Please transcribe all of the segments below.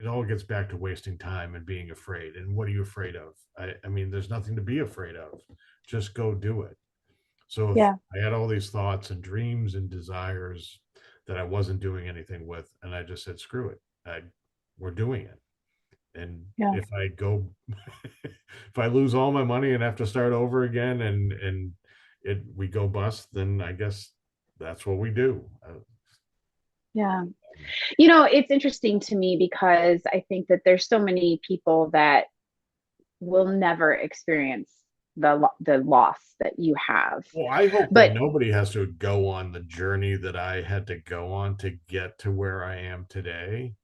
it all gets back to wasting time and being afraid. And what are you afraid of? I mean, there's nothing to be afraid of. Just go do it. So if Yeah. I had all these thoughts and dreams and desires that I wasn't doing anything with, and I just said, screw it, we're doing it. And Yeah. if I go, if I lose all my money and have to start over again, and we go bust, then I guess that's what we do. Yeah. It's interesting to me because I think that there's so many people that will never experience the loss that you have. Well, I hope that But nobody has to go on the journey that I had to go on to get to where I am today. mhm,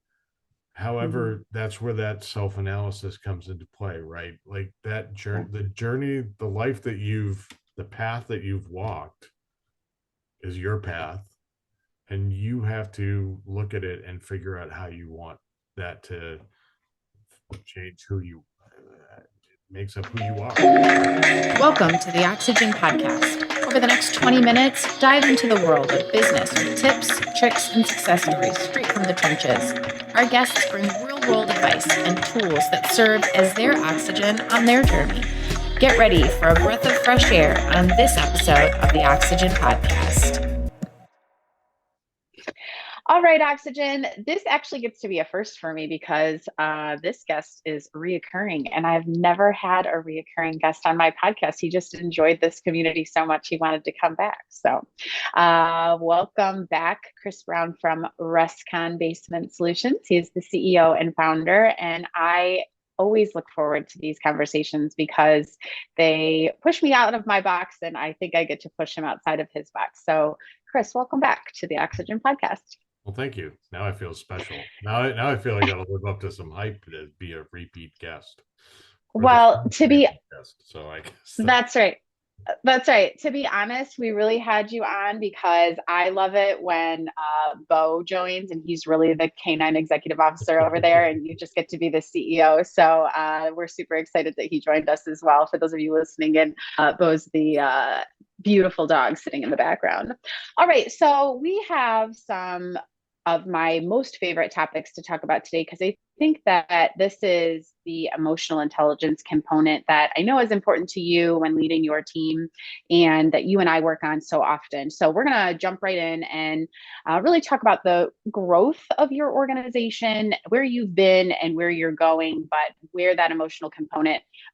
However, that's where that self-analysis comes into play, right? Like that yeah, journey, the life that the path that you've walked is your path, and you have to look at it and figure out how you want that to change who you makes up who you are. Welcome to the Oxygen Podcast. Over the next 20 minutes, dive into the world of business with tips, tricks, and success stories straight from the trenches. Our guests bring real world advice and tools that serve as their oxygen on their journey. Get ready for a breath of fresh air on this episode of the Oxygen Podcast. all right, Oxygen. This actually gets to be a first for me because this guest is reoccurring, and I've never had a reoccurring guest on my podcast. He just enjoyed this community so much he wanted to come back. So, welcome back, Chris Brown from Rescon Basement Solutions. He's the CEO and founder, and I always look forward to these conversations because they push me out of my box, and I think I get to push him outside of his box. So, Chris, welcome back to the Oxygen Podcast. Well, thank you. Now I feel special. Now I feel I got to live up to some hype to be a repeat guest or the Well, first to be repeat guest. So I guess that that's right. That's right. To be honest, we really had you on because I love it when Bo joins and he's really the canine executive officer over there, and you just get to be the CEO. So we're super excited that he joined us as well. For those of you listening in, Bo's the beautiful dog sitting in the background. All right. So we have some of my most favorite topics to talk about today because I think that this is the emotional intelligence component that I know is important to you when leading your team and that you and I work on so often. So, we're going to jump right in and really talk about the growth of your organization, where you've been and where you're going, but where that emotional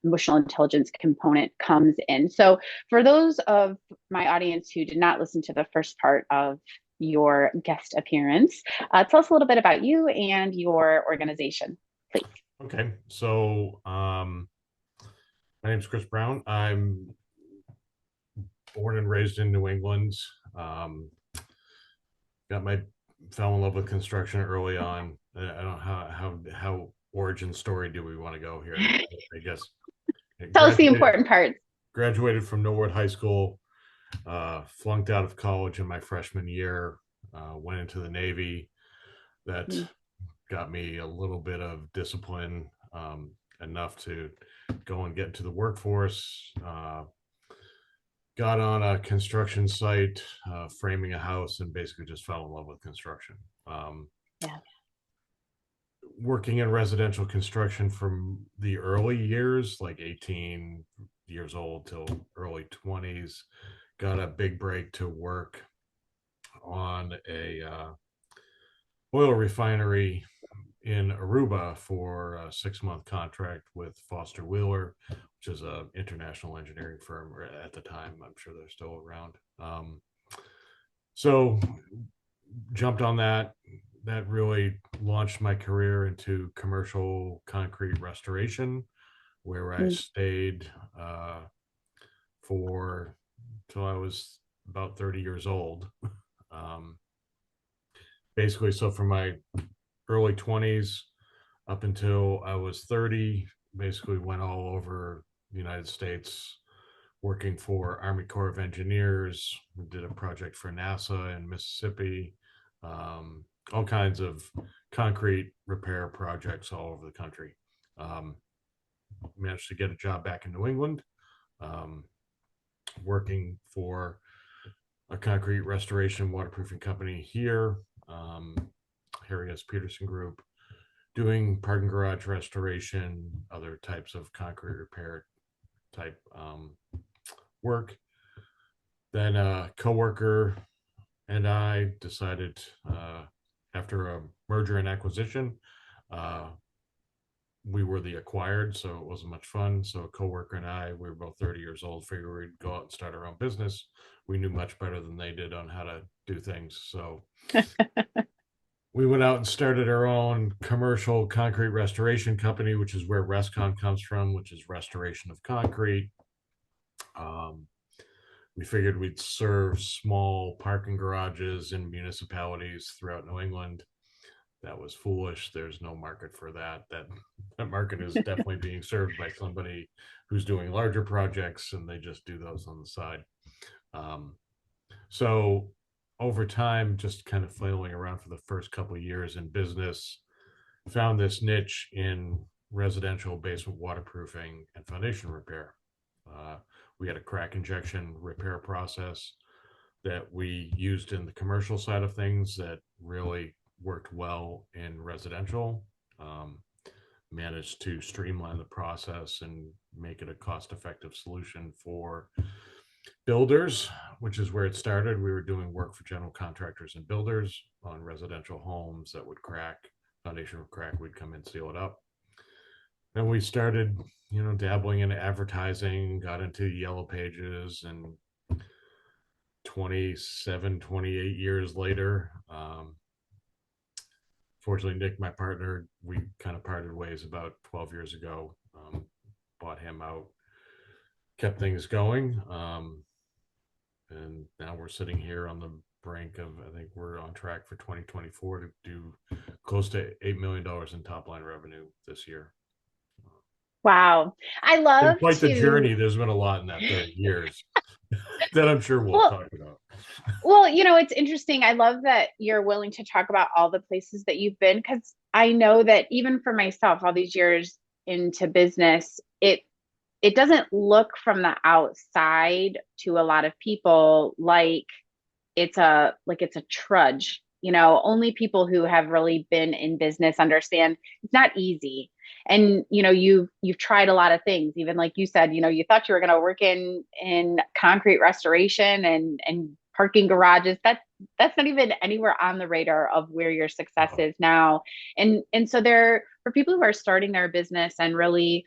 intelligence component comes in. So, for those of my audience who did not listen to the first part of your guest appearance. Tell us a little bit about you and your organization, please. okay. So my name is Chris Brown. I'm born and raised in New England. Um, got my fell in love with construction early on. I don't know how origin story do we want to go here? I guess I Tell us the important parts. graduated from Norwood High School, flunked out of college in my freshman year, went into the Navy. That Mm, got me a little bit of discipline, enough to go and get into the workforce. Got on a construction site, framing a house, and basically just fell in love with construction. Um, yeah. Working in residential construction from the early years, like 18 years old till early 20s, got a big break to work on a oil refinery in Aruba for a 6-month contract with Foster Wheeler, which is an international engineering firm at the time. I'm sure they're still around. So jumped on that. That really launched my career into commercial concrete restoration, where I Mm, stayed for till I was about 30 years old. Um, Basically, so from my early 20s up until I was 30, basically went all over the United States working for Army Corps of Engineers. We did a project for NASA in Mississippi, all kinds of concrete repair projects all over the country. Um, Managed to get a job back in New England, um, working for a concrete restoration waterproofing company here, Harry S. Peterson Group. doing parking garage restoration, other types of concrete repair type work. Then a coworker and I decided, after a merger and acquisition, uh, we were the acquired, so it wasn't much fun. So a coworker and I, we were both 30 years old, figured we'd go out and start our own business. We knew much better than they did on how to do things. So we went out and started our own commercial concrete restoration company, which is where Rescon comes from, which is restoration of concrete. Um, we figured we'd serve small parking garages in municipalities throughout New England. That was foolish. There's no market for that. That market is definitely being served by somebody who's doing larger projects, and they just do those on the side. Um, so over time, just kind of flailing around for the first couple of years in business, found this niche in residential basement waterproofing and foundation repair. We had a crack injection repair process that we used in the commercial side of things that really worked well in residential. Managed to streamline the process and make it a cost-effective solution for builders, which is where it started. We were doing work for general contractors and builders on residential homes that would crack, foundation would crack, we'd come in, seal it up. Then we started, dabbling in advertising, got into yellow pages, and 27, 28 years later, fortunately, Nick, my partner, we kind of parted ways about 12 years ago. Bought him out, kept things going. And now we're sitting here on the brink of, I think we're on track for 2024 to do close to $8 million in top line revenue this year. Wow. I Been love quite the to, journey. There's been a lot in that 30 years that I'm sure we'll well, talk about. well, it's interesting. I love that you're willing to talk about all the places that you've been, because I know that even for myself, all these years into business, it doesn't look from the outside to a lot of people like it's a trudge. Only people who have really been in business understand it's not easy. And you've tried a lot of things, even like you said, you thought you were going to work in concrete restoration and parking garages. That's not even anywhere on the radar of where your success is now. And so there, for people who are starting their business and really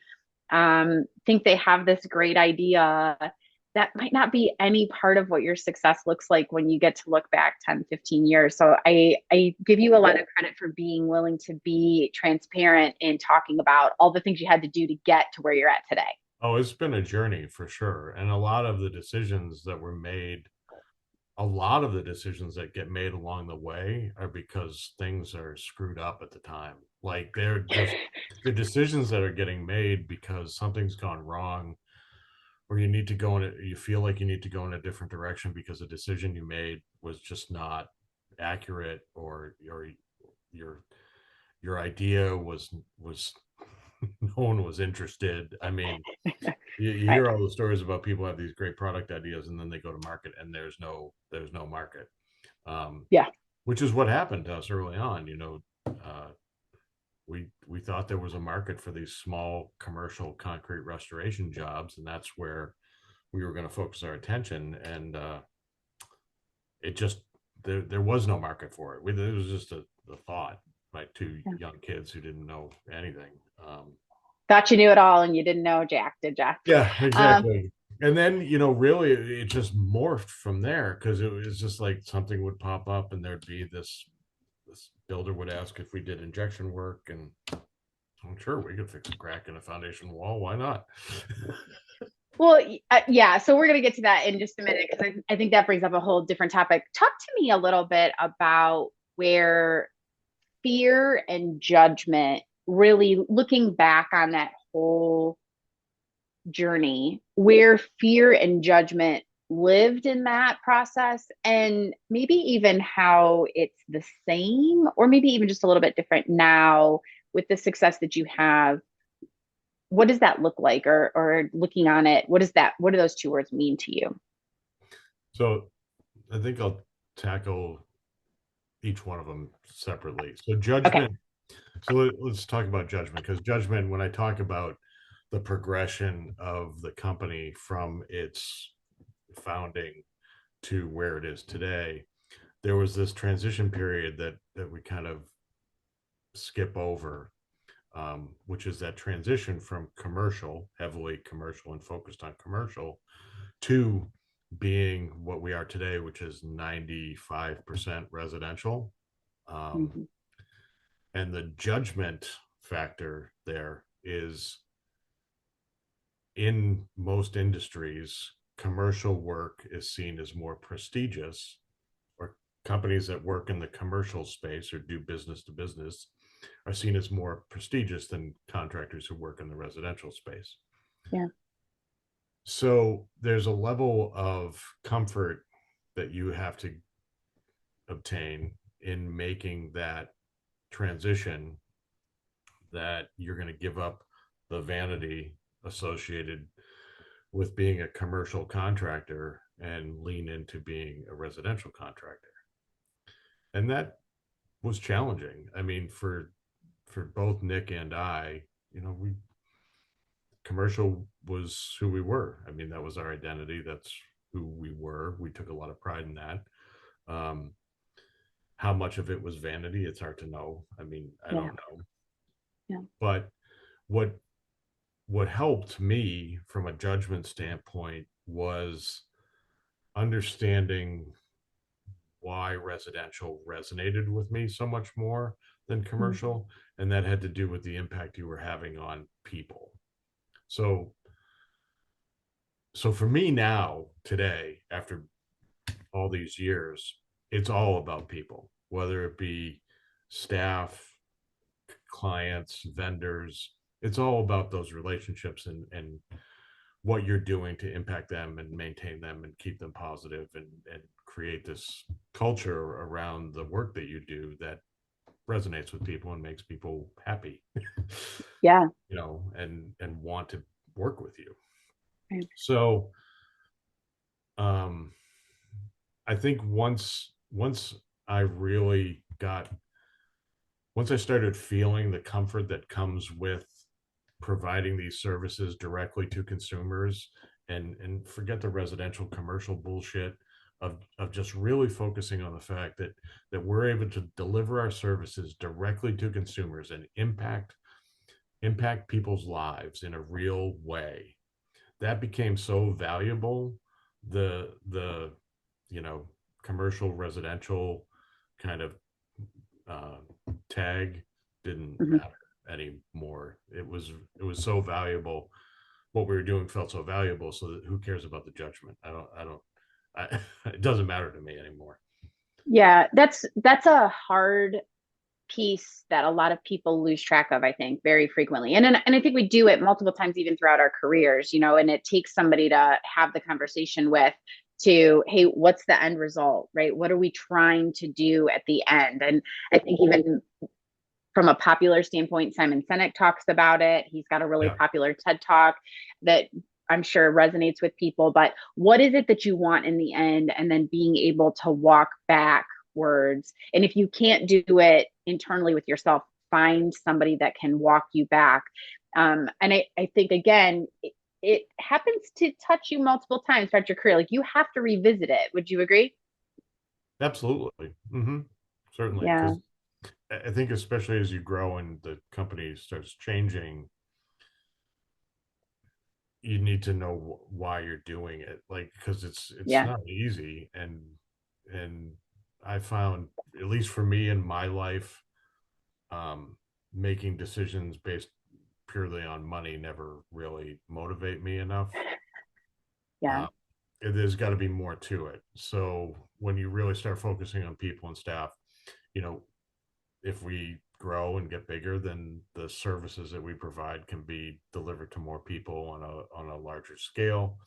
think they have this great idea, that might not be any part of what your success looks like when you get to look back 10, 15 years. So I give you a lot of credit for being willing to be transparent in talking about all the things you had to do to get to where you're at today. Oh, it's been a journey for sure. And a lot of the decisions that get made along the way are because things are screwed up at the time. Like they're decisions that are getting made because something's gone wrong, or you feel like you need to go in a different direction because a decision you made was just not accurate, or your idea was no one was interested. I mean, you hear all the stories about people have these great product ideas and then they go to market and there's no market. Yeah. Which is what happened to us early on. We thought there was a market for these small commercial concrete restoration jobs, and that's where we were going to focus our attention. And it just there was no market for it. It was just a thought by two young kids who didn't know anything. Thought you knew it all and you didn't know Jack, did Jack? Yeah, exactly. And then, really, it just morphed from there, because it was just like something would pop up and there'd be this builder would ask if we did injection work, and I'm sure we could fix a crack in a foundation wall. Why not? Well, yeah. So we're going to get to that in just a minute, because I think that brings up a whole different topic. Talk to me a little bit about where fear and judgment, really looking back on that whole journey, where fear and judgment lived in that process, and maybe even how it's the same, or maybe even just a little bit different now with the success that you have. What does that look like, or looking on it, what do those two words mean to you? So I think I'll tackle each one of them separately. So judgment, So let's talk about Judgment, because Judgment, when I talk about the progression of the company from its founding to where it is today, there was this transition period that we kind of skip over, which is that transition from commercial, heavily commercial and focused on commercial, to being what we are today, which is 95% residential. Um, Mhm. and the judgment factor there is, in most industries, commercial work is seen as more prestigious, or companies that work in the commercial space or do business to business are seen as more prestigious than contractors who work in the residential space. Yeah. So there's a level of comfort that you have to obtain in making that transition, that you're going to give up the vanity associated with being a commercial contractor and lean into being a residential contractor. And that was challenging. I mean, for both Nick and I, we commercial was who we were. I mean, that was our identity. That's who we were. We took a lot of pride in that. Um, how much of it was vanity, it's hard to know. I mean, I Yeah. don't know. Yeah. But what what helped me from a judgment standpoint was understanding why residential resonated with me so much more than commercial. And that had to do with the impact you were having on people. So for me now, today, after all these years, it's all about people, whether it be staff, clients, vendors. It's all about those relationships, and what you're doing to impact them and maintain them and keep them positive, and create this culture around the work that you do that resonates with people and makes people happy. Yeah. And want to work with you. Right. So um I think once I really got once I started feeling the comfort that comes with providing these services directly to consumers, and forget the residential commercial bullshit, of just really focusing on the fact that we're able to deliver our services directly to consumers and impact people's lives in a real way. That became so valuable. The commercial residential kind of uh, tag didn't Mhm. matter anymore. It was so valuable. What we were doing felt so valuable. So that who cares about the judgment? It doesn't matter to me anymore. Yeah, that's a hard piece that a lot of people lose track of, I think, very frequently. And I think we do it multiple times even throughout our careers, and it takes somebody to have the conversation with, to, hey, what's the end result, right? What are we trying to do at the end? And I think even from a popular standpoint, Simon Sinek talks about it. He's got a really Yeah. popular TED talk that I'm sure resonates with people. But what is it that you want in the end? And then being able to walk backwards. And if you can't do it internally with yourself, find somebody that can walk you back. And I think, again, it happens to touch you multiple times throughout your career. Like, you have to revisit it. Would you agree? Absolutely. Certainly, Yeah. because I think, especially as you grow and the company starts changing, you need to know why you're doing it, like, because it's Yeah. not easy. And I found, at least for me in my life, um making decisions based purely on money never really motivate me enough. Yeah. uh, there's got to be more to it. So when you really start focusing on people and staff, you know if we grow and get bigger, then the services that we provide can be delivered to more people on a larger scale,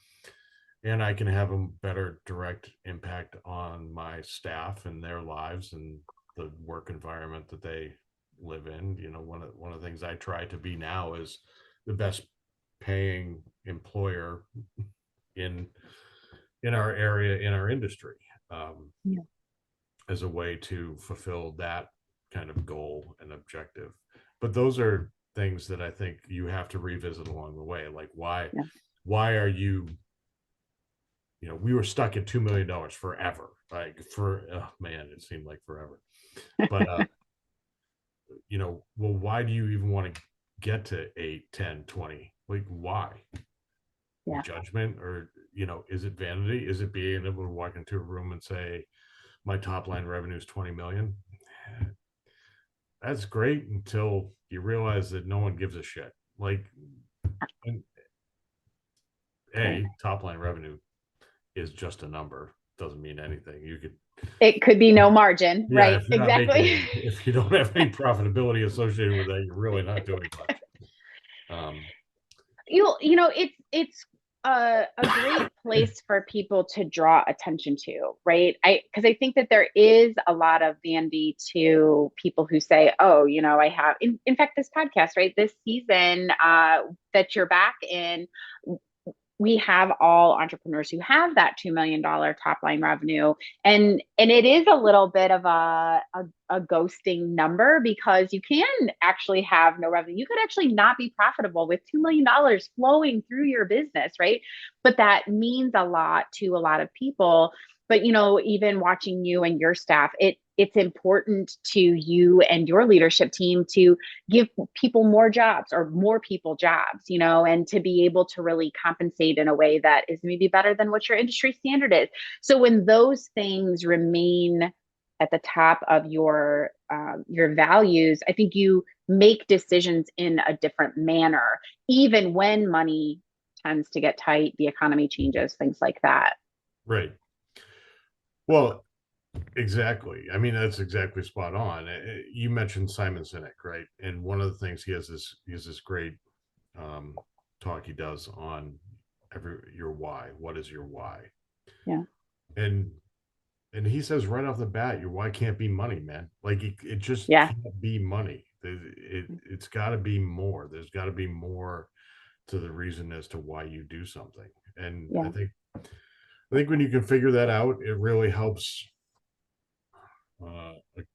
and I can have a better direct impact on my staff and their lives and the work environment that they live in. One of the things I try to be now is the best paying employer in our area, in our industry, um, Yeah. as a way to fulfill that kind of goal and objective. But those are things that I think you have to revisit along the way. Like Yeah. why are you, we were stuck at $2 million forever. Like oh man, it seemed like forever. But well, why do you even want to get to 8, 10, 20? Like why? Yeah. Judgment, or is it vanity? Is it being able to walk into a room and say my top line revenue is 20 million? That's great until you realize that no one gives a shit. Like, top line revenue is just a number, doesn't mean anything. It could be no margin, yeah, right? Exactly. if you don't have any profitability associated with that, you're really not doing much. It's a great place for people to draw attention to, right? Because I think that there is a lot of vanity to people who say, oh, I have, in fact, this podcast, right? This season that you're back in, we have all entrepreneurs who have that $2 million top line revenue. And it is a little bit of a ghosting number, because you can actually have no revenue. You could actually not be profitable with $2 million flowing through your business, right? But that means a lot to a lot of people. But, even watching you and your staff, it's important to you and your leadership team to give people more jobs, or more people jobs, and to be able to really compensate in a way that is maybe better than what your industry standard is. So when those things remain at the top of your values, I think you make decisions in a different manner, even when money tends to get tight, the economy changes, things like that. Right. Well, exactly. I mean, that's exactly spot on. You mentioned Simon Sinek, right? And one of the things he has this great talk he does on your why. What is your why? Yeah. And he says right off the bat, your why can't be money, man. Like it just can't be money. It's got to be more. There's got to be more to the reason as to why you do something. And I think when you can figure that out, it really helps. It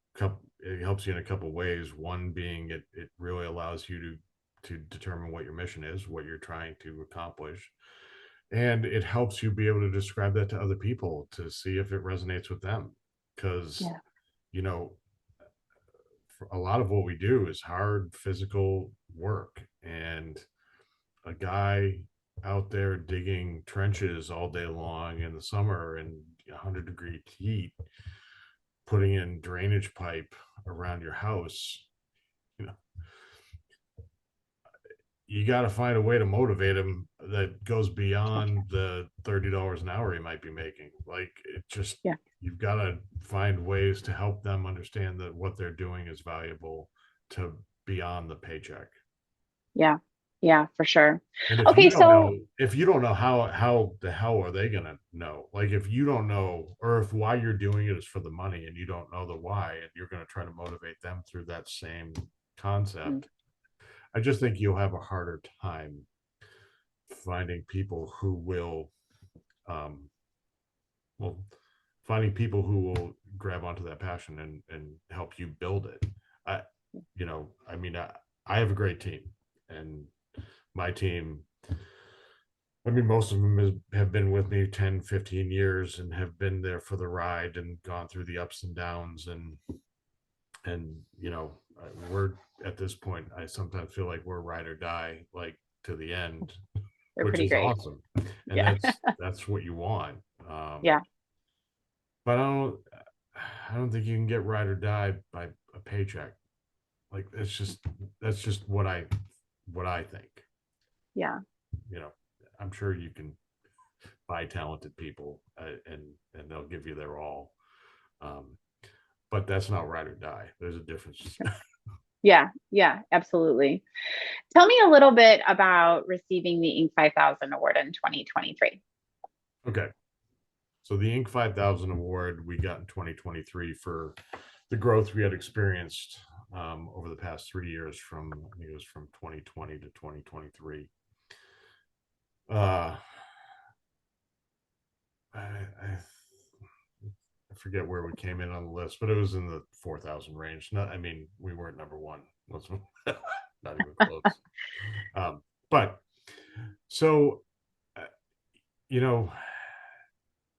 helps you in a couple ways. One being it really allows you to determine what your mission is, what you're trying to accomplish, and it helps you be able to describe that to other people to see if it resonates with them. Because a lot of what we do is hard physical work, and a guy out there digging trenches all day long in the summer in 100-degree heat, putting in drainage pipe around your house, you got to find a way to motivate him that goes beyond the $30 an hour he might be making. Like you've got to find ways to help them understand that what they're doing is valuable to beyond the paycheck. Yeah, for sure. And if you don't know how the hell are they going to know? Like if you don't know, or if why you're doing it is for the money and you don't know the why, and you're going to try to motivate them through that same concept, I just think you'll have a harder time finding people who will, finding people who will grab onto that passion and help you build it. I have a great team, and my team, most of them have been with me 10, 15 years and have been there for the ride and gone through the ups and downs. And we're at this point, I sometimes feel like we're ride or die, like to the end. They're which is great. Awesome. And that's what you want. But I don't think you can get ride or die by a paycheck. Like that's just what I think. Yeah. I'm sure you can buy talented people and they'll give you their all. But that's not ride or die. There's a difference. Yeah, absolutely. Tell me a little bit about receiving the Inc. 5000 award in 2023. Okay. So the Inc. 5000 award we got in 2023 for the growth we had experienced over the past 3 years from 2020 to 2023. I I forget where we came in on the list, but it was in the 4,000 range. Not, I mean, we weren't number one. Let's not even close. But so, uh, you know,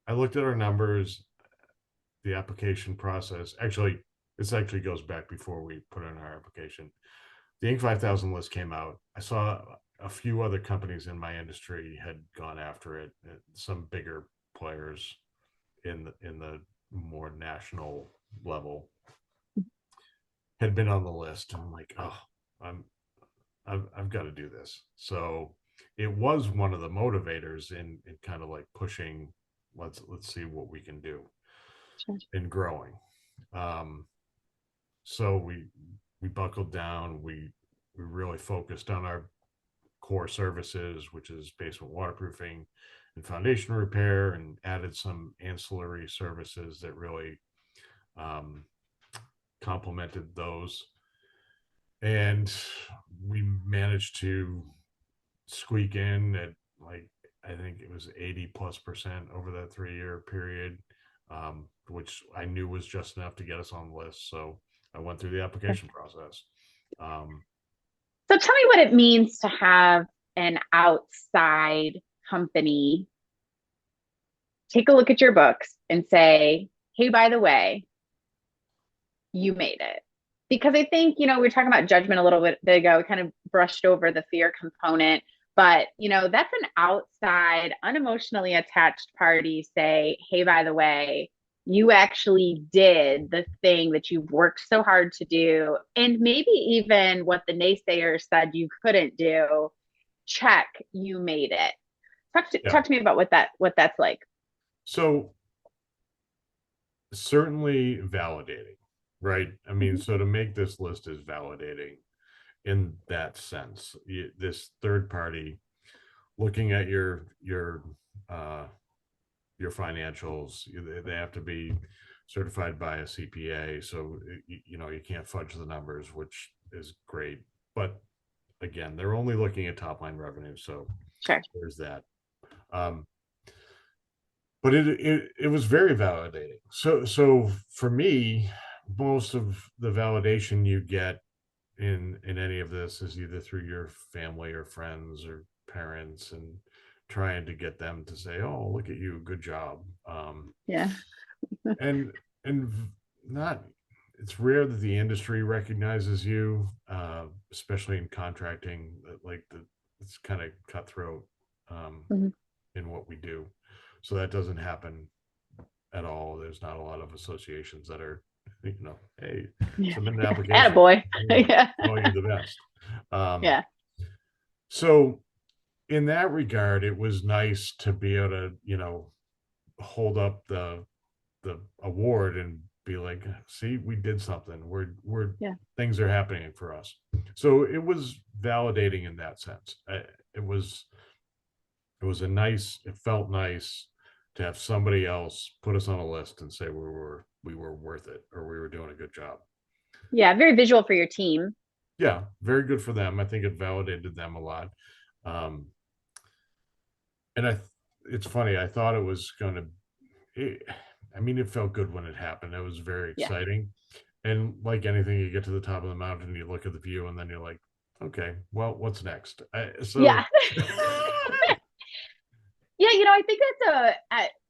I looked at our numbers, the application process. Actually, this actually goes back before we put in our application. The Inc. 5000 list came out. I saw a few other companies in my industry had gone after it. Some bigger players in the more national level had been on the list. I'm like, oh, I've got to do this. So it was one of the motivators in kind of like pushing. Let's see what we can do in growing. So we buckled down. We really focused on our core services, which is basement waterproofing and foundation repair, and added some ancillary services that really complemented those. And we managed to squeak in at, like, I think it was 80+% over that 3-year period, which I knew was just enough to get us on the list. So I went through the application process. So tell me what it means to have an outside company take a look at your books and say, hey, by the way, you made it. Because I think, we were talking about judgment a little bit ago. We kind of brushed over the fear component, but that's an outside, unemotionally attached party say, hey, by the way, you actually did the thing that you've worked so hard to do. And maybe even what the naysayers said you couldn't do, check, you made it. Talk to me about what that's like. So certainly validating, right? I mean, so to make this list is validating in that sense. This third party looking at your financials, they have to be certified by a CPA. So, you can't fudge the numbers, which is great. But again, they're only looking at top line revenue. So sure, there's that. But it was very validating. So for me, most of the validation you get in any of this is either through your family or friends or parents, and trying to get them to say, oh, look at you, good job. Yeah. and not, it's rare that the industry recognizes you, especially in contracting. Like, it's kind of cutthroat in what we do, so that doesn't happen at all. There's not a lot of associations that are, hey, submit an application. Attaboy. Yeah. Oh, you're the best. Yeah. So in that regard, it was nice to be able to, hold up the award and be like, see, we did something. We're things are happening for us. So it was validating in that sense. It was it felt nice to have somebody else put us on a list and say we were worth it, or we were doing a good job. Yeah, very visual for your team. Yeah, very good for them. I think it validated them a lot. And it's funny, I thought it was going to, it felt good when it happened. It was very exciting. And like anything, you get to the top of the mountain, you look at the view, and then you're like, okay, well, what's next? Yeah. Yeah, I think that's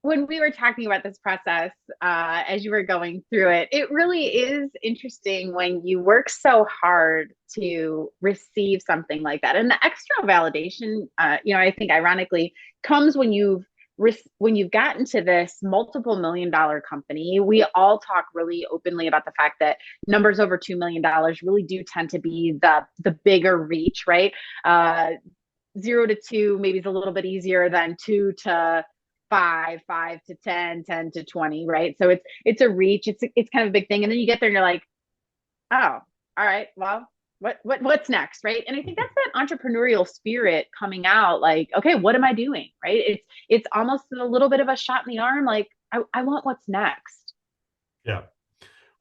when we were talking about this process, as you were going through it, it really is interesting when you work so hard to receive something like that. And the external validation, I think ironically comes when you've gotten to this multiple $1 million company. We all talk really openly about the fact that numbers over $2 million really do tend to be the bigger reach, right? 0 to 2 maybe is a little bit easier than 2 to 5, 5 to 10, 10 to 20, right? So it's a reach. It's kind of a big thing. And then you get there and you're like, oh, all right, well, what's next, right? And I think that's that entrepreneurial spirit coming out, like, okay, what am I doing, right? It's almost a little bit of a shot in the arm, like, I want what's next. Yeah.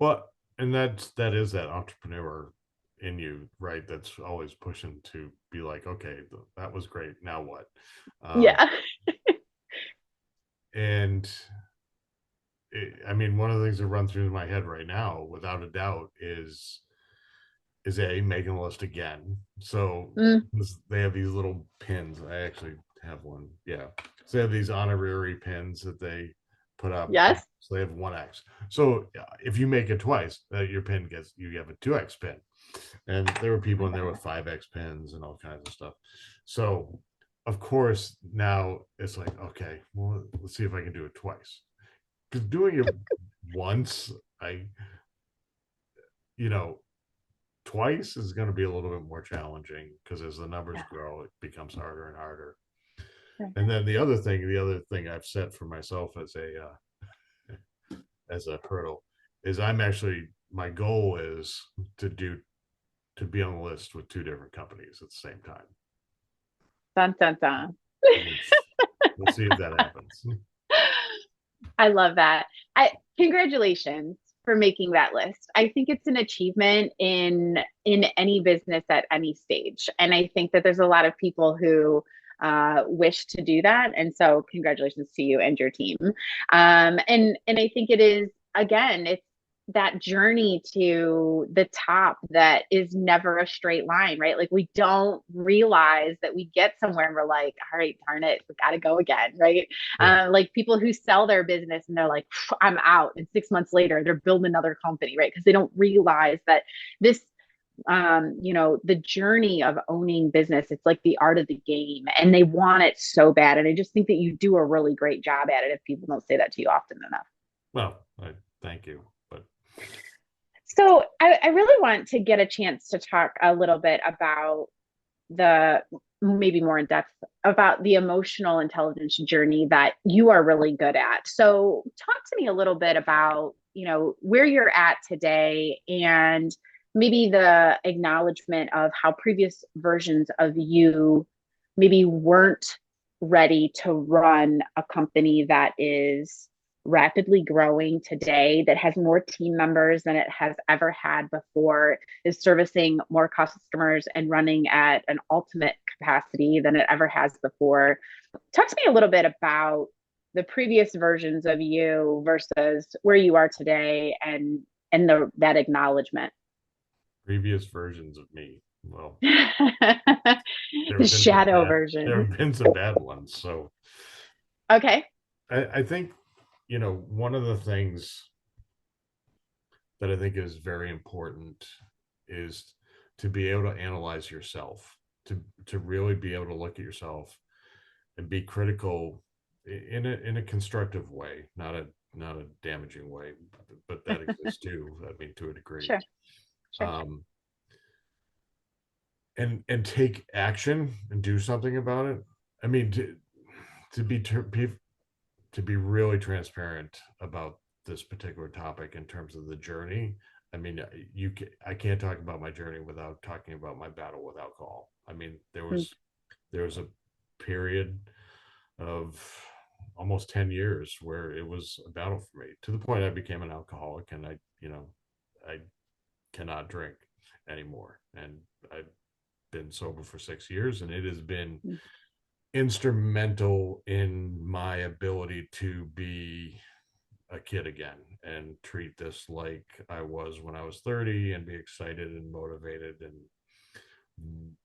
Well, and that is that entrepreneur in you, right? That's always pushing to be like, okay, that was great, now what? Yeah. And I mean, one of the things that run through my head right now, without a doubt, is making a list again. So Mm, they have these little pins. I actually have one. Yeah. So they have these honorary pins that they put up. yes. So they have 1x. So if you make it twice, your pin you have a 2x pin. And there were people in there with 5x pins and all kinds of stuff. So of course now it's like, okay, well, let's see if I can do it twice. Because doing it once, you know, twice is going to be a little bit more challenging because as the numbers Yeah. grow, it becomes harder and harder. Right. And then the other thing I've set for myself as a hurdle is my goal is to be on the list with 2 different companies at the same time. Dun, dun, dun. Which we'll see if that happens. I love that. Congratulations for making that list. I think it's an achievement in any business at any stage. And I think that there's a lot of people who wish to do that. And so congratulations to you and your team. And I think it is, again, it's that journey to the top that is never a straight line, right? Like we don't realize that we get somewhere and we're like, all right, darn it, we got to go again, right? Right. Like people who sell their business and they're like, I'm out. And 6 months later, they're building another company, right? Because they don't realize that this, the journey of owning business, it's like the art of the game and they want it so bad. And I just think that you do a really great job at it if people don't say that to you often enough. Well, thank you. But So I really want to get a chance to talk a little bit about the maybe more in depth about the emotional intelligence journey that you are really good at. So talk to me a little bit about, where you're at today and maybe the acknowledgement of how previous versions of you maybe weren't ready to run a company that is rapidly growing today, that has more team members than it has ever had before, is servicing more customers and running at an ultimate capacity than it ever has before. Talk to me a little bit about the previous versions of you versus where you are today and that acknowledgement. previous versions of me, well, The shadow there version. have been some bad ones. So Okay. I think, one of the things that I think is very important is to be able to analyze yourself, to really be able to look at yourself and be critical in a constructive way, not a damaging way, but that exists too. I mean, to a degree. Sure. Sure. And take action and do something about it. I mean, to be really transparent about this particular topic in terms of the journey. I mean, I can't talk about my journey without talking about my battle with alcohol. I mean, there was a period of almost 10 years where it was a battle for me, to the point I became an alcoholic, and I cannot drink anymore. And I've been sober for 6 years, and it has been instrumental in my ability to be a kid again and treat this like I was when I was 30 and be excited and motivated, and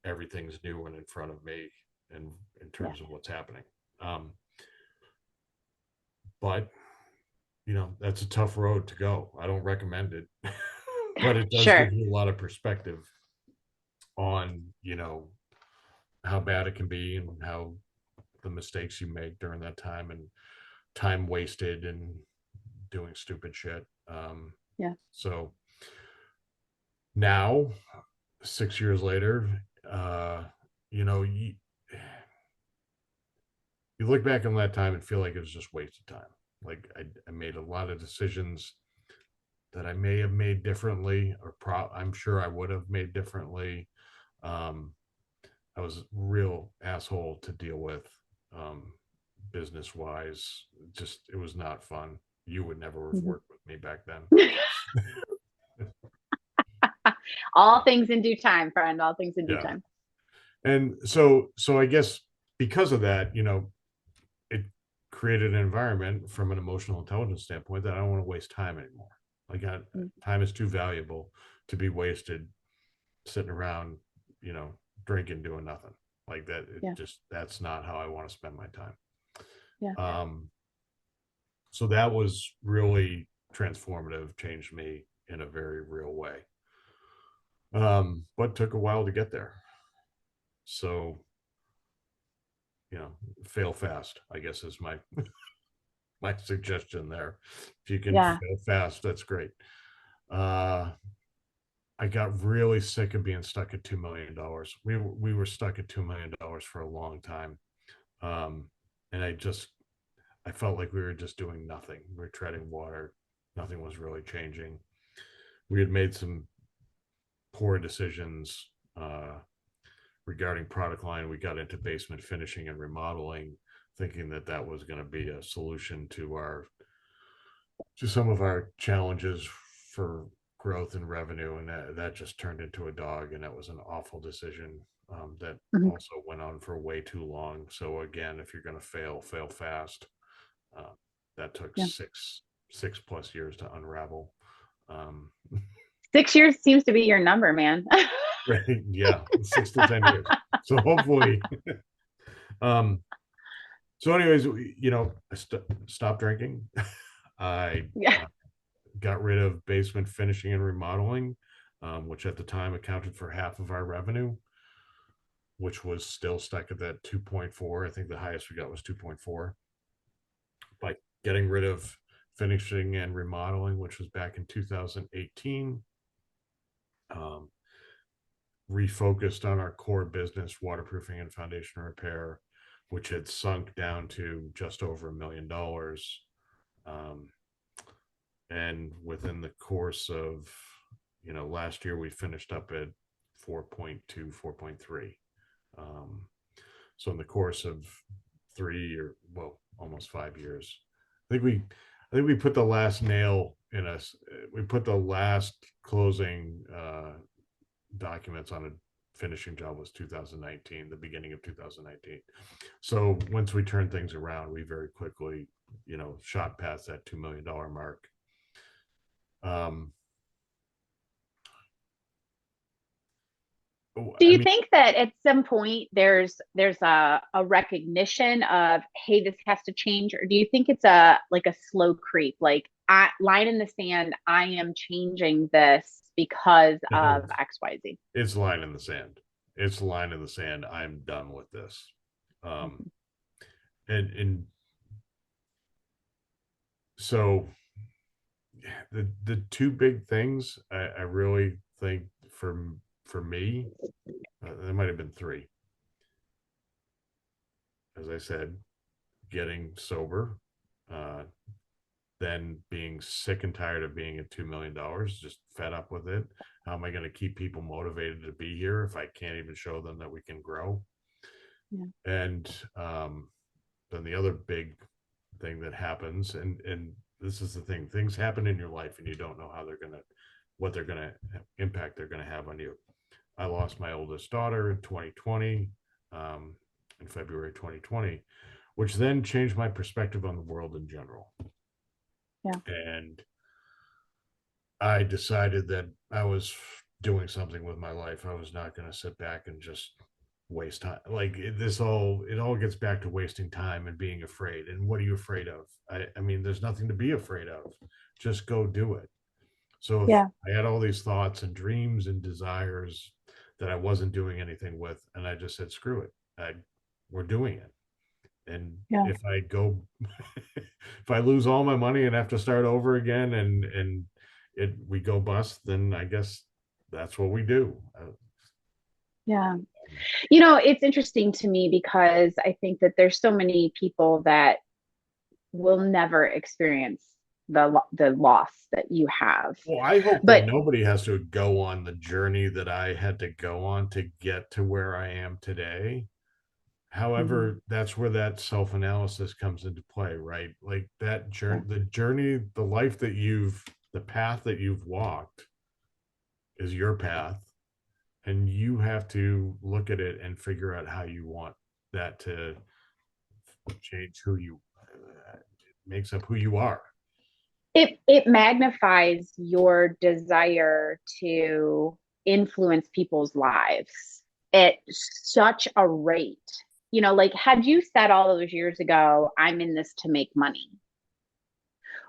everything's new and in front of me and in terms of what's happening. But that's a tough road to go. I don't recommend it, but it does Sure. give you a lot of perspective on how bad it can be and how the mistakes you make during that time and time wasted and doing stupid shit. Yeah. So now, 6 years later, you look back on that time and feel like it was just wasted time. Like I made a lot of decisions that I may have made differently, or I'm sure I would have made differently. I was a real asshole to deal with, business wise. Just, it was not fun. You would never have worked with me back then. All things in due time, friend. All things in due Yeah. time. And so I guess because of that, it created an environment from an emotional intelligence standpoint that I don't want to waste time anymore. Like time is too valuable to be wasted sitting around, drinking, doing nothing like that. Yeah. That's not how I want to spend my time. Yeah. So that was really transformative, changed me in a very real way. But took a while to get there. So, fail fast, I guess is my my suggestion there. If you can fail fast, that's great. I got really sick of being stuck at $2 million. We were stuck at $2 million for a long time. And I felt like we were just doing nothing. We were treading water. Nothing was really changing. We had made some poor decisions regarding product line. We got into basement finishing and remodeling, thinking that that was going to be a solution to some of our challenges for growth and revenue, and that just turned into a dog, and that was an awful decision that also went on for way too long. So again, if you're going to fail fast. That took 6+ years to unravel. 6 years seems to be your number, man. Right, yeah, 6 to 10 years. So hopefully, so anyways, I stopped drinking. I got rid of basement finishing and remodeling, which at the time accounted for half of our revenue, which was still stuck at that 2.4. I think the highest we got was 2.4. By getting rid of finishing and remodeling, which was back in 2018, refocused on our core business, waterproofing and foundation repair, which had sunk down to just over $1 million. And within the course of, last year, we finished up at 4.2, 4.3. So in the course of 3 or almost 5 years, I think we put the last nail in us. We put the last closing documents on a finishing job was 2019, the beginning of 2019. So once we turned things around, we very quickly, shot past that $2 million mark. Do you think that at some point there's a recognition of, hey, this has to change, or do you think it's like a slow creep, like line in the sand, I am changing this because of XYZ? It's line in the sand. It's line in the sand. I'm done with this. And so the two big things I really think for me, there might have been three. As I said, getting sober, then being sick and tired of being at $2 million, just fed up with it. How am I going to keep people motivated to be here if I can't even show them that we can grow? Yeah. And then the other big thing that happens, and this is the thing, things happen in your life and you don't know what they're going to impact they're going to have on you. I lost my oldest daughter in 2020, in February 2020, which then changed my perspective on the world in general. Yeah. And I decided that I was doing something with my life. I was not going to sit back and just waste time. Like it all gets back to wasting time and being afraid. And what are you afraid of? I mean, there's nothing to be afraid of. Just go do it. So if I had all these thoughts and dreams and desires that I wasn't doing anything with, and I just said, screw it. We're doing it. And if I go, if I lose all my money and have to start over again and we go bust, then I guess that's what we do. Yeah. It's interesting to me because I think that there's so many people that will never experience the loss that you have. Well, I hope that nobody has to go on the journey that I had to go on to get to where I am today. However, that's where that self-analysis comes into play, right? Like that journey, the life the path that you've walked is your path. And you have to look at it and figure out how you want that to change makes up who you are. It magnifies your desire to influence people's lives at such a rate. You know, like had you said all those years ago, I'm in this to make money,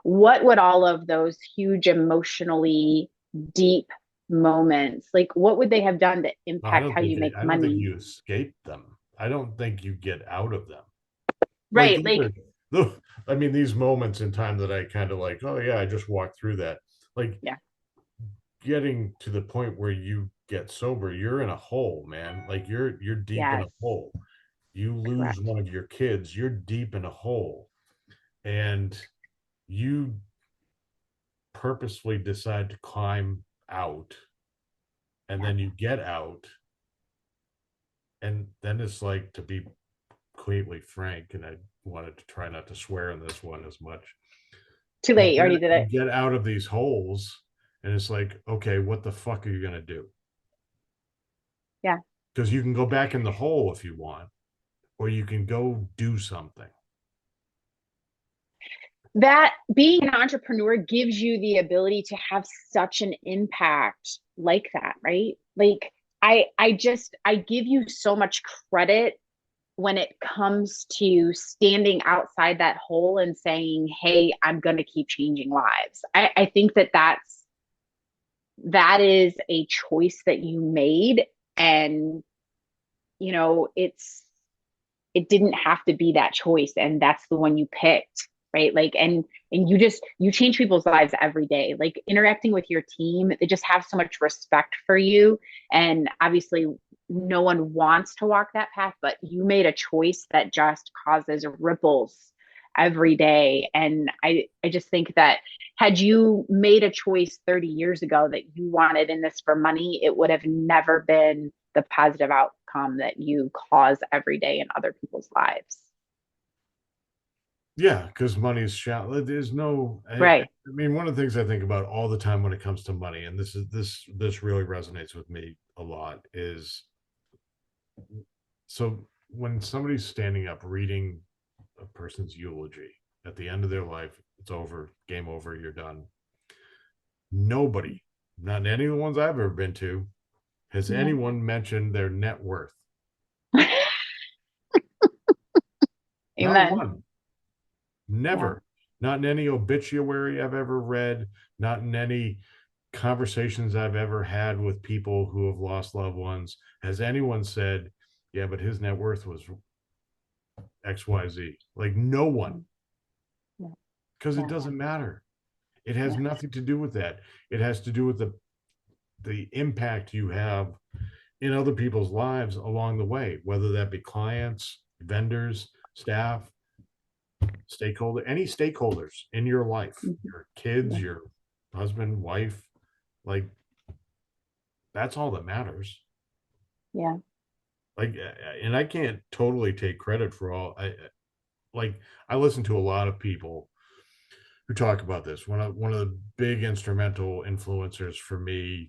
what would all of those huge emotionally deep moments, like what would they have done to impact how you make I don't think money? you escape them. I don't think you get out of them. Like Right, like I mean, these moments in time that I kind of like, oh yeah, I just walked through that. Like yeah, getting to the point where you get sober, you're in a hole, man. Like you're deep in a yes, hole. You lose correct. one of your kids, you're deep in a hole. And you purposefully decide to climb out, and Yeah. then you get out, and then it's like, to be completely frank, and I wanted to try not to swear in this one as much. Too late, you already did You it. get out of these holes, and it's like, okay, what the fuck are you gonna do? Yeah. Because you can go back in the hole if you want, or you can go do something. That being an entrepreneur gives you the ability to have such an impact like that, right? Like I give you so much credit when it comes to standing outside that hole and saying, hey, I'm going to keep changing lives. I think that is a choice that you made. And, you know, it didn't have to be that choice. And that's the one you picked, right? Like, and you change people's lives every day, like interacting with your team. They just have so much respect for you. And obviously no one wants to walk that path, but you made a choice that just causes ripples every day. And I just think that had you made a choice 30 years ago that you wanted in this for money, it would have never been the positive outcome that you cause every day in other people's lives. Yeah, because money's shallow. There's no. Right. I mean, one of the things I think about all the time when it comes to money, and this really resonates with me a lot, is so when somebody's standing up reading a person's eulogy at the end of their life, it's over, game over, you're done. Nobody, not any of the ones I've ever been to, has Yeah. anyone mentioned their net worth. Not Amen. one. Yeah. Never. Not in any obituary I've ever read, not in any conversations I've ever had with people who have lost loved ones has anyone said, yeah, but his net worth was XYZ. Like, no one, Yeah. because it Yeah. doesn't matter. It has Yeah. nothing to do with that. It has to do with the impact you have in other people's lives along the way, whether that be clients, vendors, staff, any stakeholders in your life, Mhm. your kids, Yeah. your husband, wife, like, that's all that matters. Yeah. Like, and I can't totally take credit for all. Like, I listen to a lot of people who talk about this. One of the big instrumental influencers for me,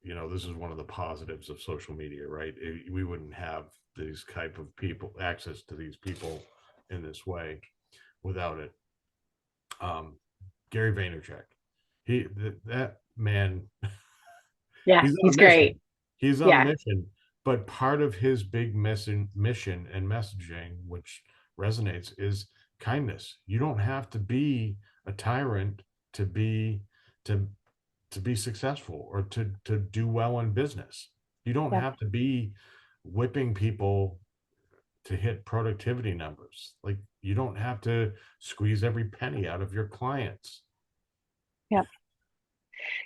this is one of the positives of social media, right? We wouldn't have these type of people, access to these people in this way without it. Gary Vaynerchuk, that man, Yeah. he's on He's a mission. great. He's on a Yeah. mission, but part of his big mission and messaging, which resonates, is kindness. You don't have to be a tyrant to be to to be successful or to do well in business. You don't Yeah. have to be whipping people to hit productivity numbers. Like, you don't have to squeeze every penny out of your clients. Yeah.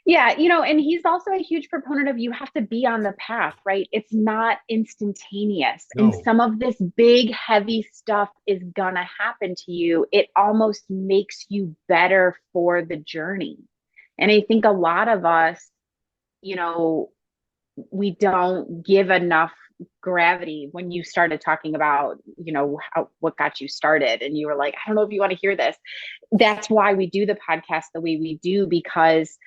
Yeah, and he's also a huge proponent of you have to be on the path, right? It's not instantaneous. And No, some of this big, heavy stuff is gonna happen to you. It almost makes you better for the journey. And I think a lot of us, you know, we don't give enough gravity when you started talking about, what got you started. And you were like, I don't know if you want to hear this. That's why we do the podcast the way we do, because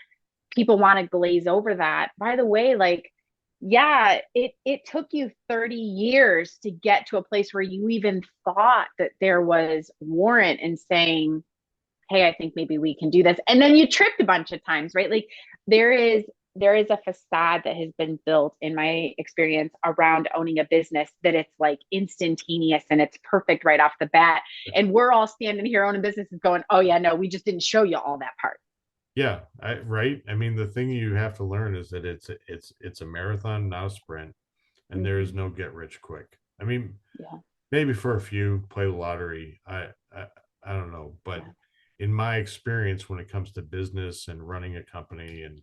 people want to glaze over that. By the way, like, yeah, it took you 30 years to get to a place where you even thought that there was warrant in saying, hey, I think maybe we can do this. And then you tripped a bunch of times, right? Like there is a facade that has been built in my experience around owning a business that it's like instantaneous and it's perfect right off the bat. And we're all standing here owning businesses going, oh yeah, no, we just didn't show you all that part. Yeah, right. I mean, the thing you have to learn is that it's a marathon, not a sprint, and there is no get rich quick. I mean, Yeah. maybe for a few play the lottery. I don't know, but in my experience, when it comes to business and running a company and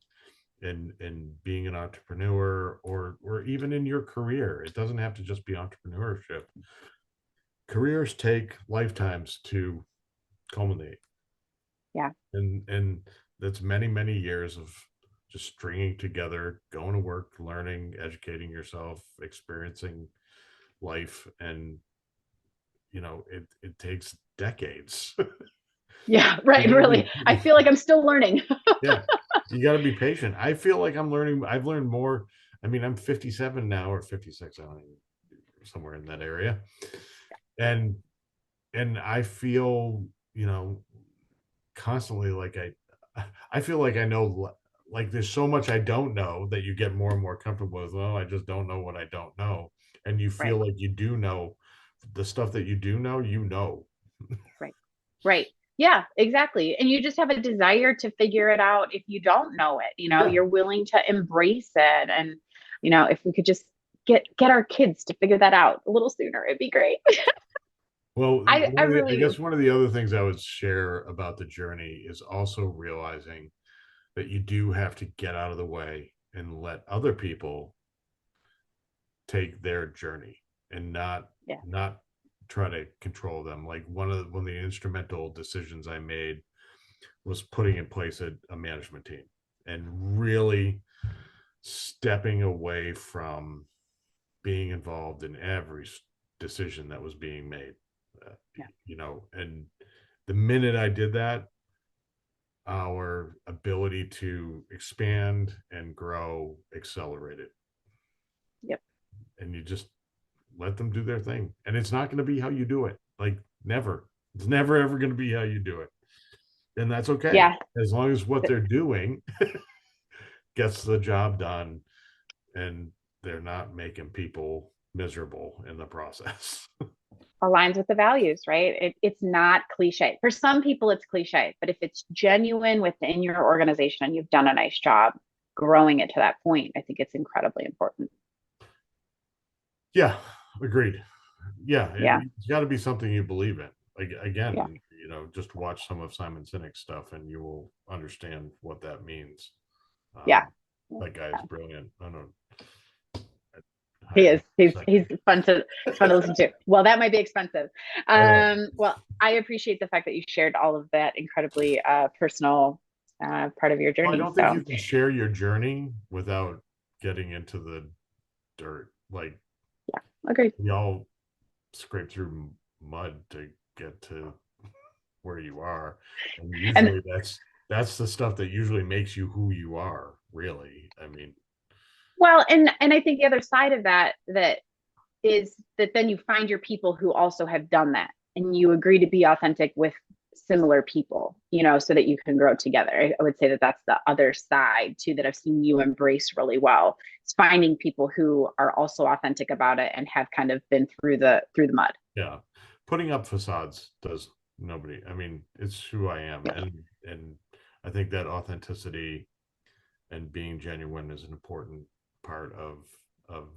being an entrepreneur, or even in your career, it doesn't have to just be entrepreneurship. Careers take lifetimes to culminate. Yeah. And that's many years of just stringing together, going to work, learning, educating yourself, experiencing life, and it takes decades. Yeah, right. Really. I feel like I'm still learning. Yeah, you got to be patient. I feel like I'm learning. I've learned more. I mean, I'm 57 now, or 56, I don't even, somewhere in that area. And I feel, constantly like I feel like I know, like there's so much I don't know that you get more and more comfortable with. Well, I just don't know what I don't know. And you feel Right. like you do know the stuff that you do know, Right. Right. Yeah, exactly. And you just have a desire to figure it out if you don't know it. Yeah. You're willing to embrace it. And, if we could just get our kids to figure that out a little sooner, it'd be great. Well, I I really, guess one of the other things I would share about the journey is also realizing that you do have to get out of the way and let other people take their journey, and yeah, not try to control them. Like one of the instrumental decisions I made was putting in place a management team, and really stepping away from being involved in every decision that was being made. uh, yeah, and the minute I did that, our ability to expand and grow accelerated. yep, And you just let them do their thing, and it's not going to be how you do it. Like, never. It's never ever going to be how you do it, and that's okay, yeah. as long as what they're doing gets the job done, and they're not making people miserable in the process. Aligns with the values, right? It's not cliche. For some people, it's cliche, but if it's genuine within your organization and you've done a nice job growing it to that point, I think it's incredibly important. Yeah, agreed. Yeah, Yeah, it's got to be something you believe in. Like, yeah, again, just watch some of Simon Sinek's stuff and you will understand what that means. yeah. That guy is brilliant. I don't He is. He's second. fun to listen to. Well, that might be expensive. I know. Well, I appreciate the fact that you shared all of that incredibly personal part of your Well, I journey. don't think So you can share your journey without getting into the dirt. Like, yeah, agreed. y'all scrape through mud to get to where you are, and And usually that's the stuff that usually makes you who you are, really. I mean, well, and I think the other side of that is that then you find your people who also have done that, and you agree to be authentic with similar people, so that you can grow together. I would say that that's the other side too that I've seen you embrace really well. It's finding people who are also authentic about it and have kind of been through the mud. yeah, putting up facades does nobody. I mean, it's who I am, Yeah. and I think that authenticity and being genuine is an important part of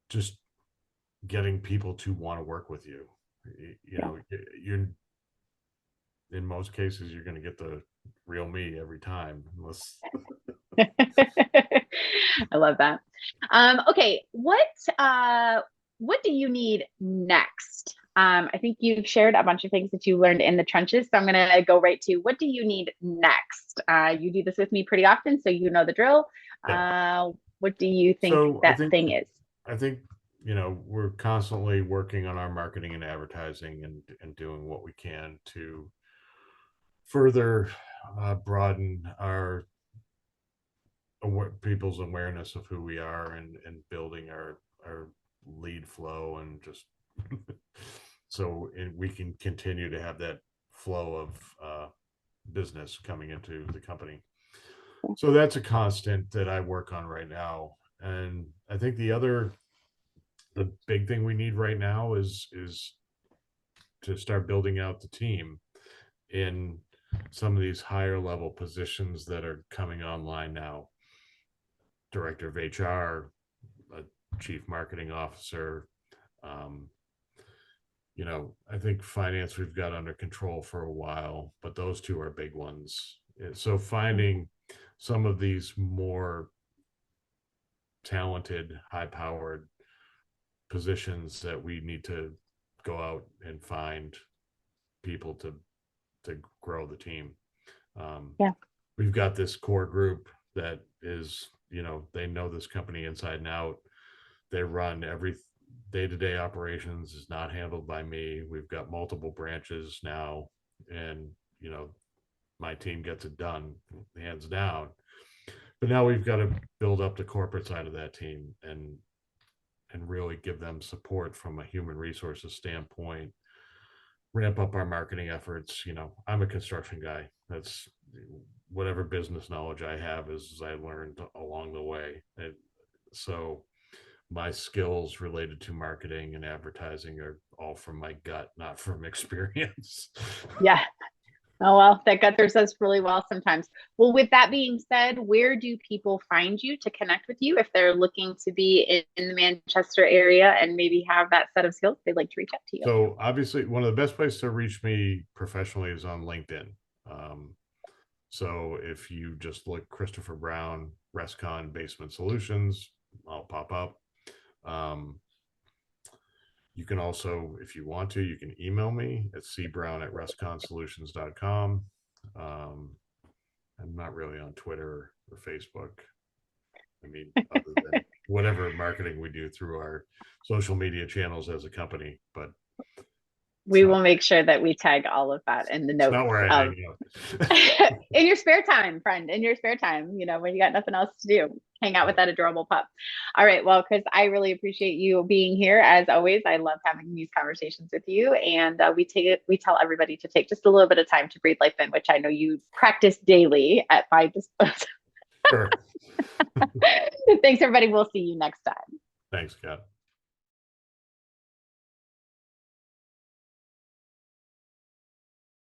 just getting people to want to work with you. Yeah. You're, in most cases, you're going to get the real me every time, unless I love that. Okay, what do you need next? I think you've shared a bunch of things that you learned in the trenches, so I'm gonna go right to what do you need next? You do this with me pretty often, so you know the drill. yeah. What do you think So that thing is? I think we're constantly working on our marketing and advertising, and doing what we can to further broaden our people's awareness of who we are, and building our lead flow, and just so we can continue to have that flow of business coming into the company. So that's a constant that I work on right now. And I think the big thing we need right now is to start building out the team in some of these higher level positions that are coming online now. Director of HR, a chief marketing officer. I think finance we've got under control for a while, but those two are big ones. So finding some of these more talented, high-powered positions that we need to go out and find people to grow the team. We've got this core group that is, they know this company inside and out. They run every day-to-day operations is not handled by me. We've got multiple branches now, and my team gets it done hands down. But now we've got to build up the corporate side of that team and really give them support from a human resources standpoint, ramp up our marketing efforts. I'm a construction guy. That's whatever business knowledge I have is I learned along the way. So my skills related to marketing and advertising are all from my gut, not from experience. Yeah. Oh, well, that gut serves us really well sometimes. Well, with that being said, where do people find you to connect with you if they're looking to be in the Manchester area and maybe have that set of skills they'd like to reach out to you? So obviously one of the best places to reach me professionally is on LinkedIn. So if you just look Christopher Brown, Rescon Basement Solutions, I'll pop up. You can also, if you want to, you can email me at cbrown@resconsolutions.com. I'm not really on Twitter or Facebook. I mean, other than whatever marketing we do through our social media channels as a company, but we will make sure that we tag all of that in the notes. Not where I hang out. In your spare time, friend, in your spare time, when you got nothing else to do, hang out with that adorable pup. All right. Well, Chris, I really appreciate you being here. As always, I love having these conversations with you. And we tell everybody to take just a little bit of time to breathe life in, which I know you practice daily at my disposal. Sure. Thanks, everybody. We'll see you next time. Thanks, Kat.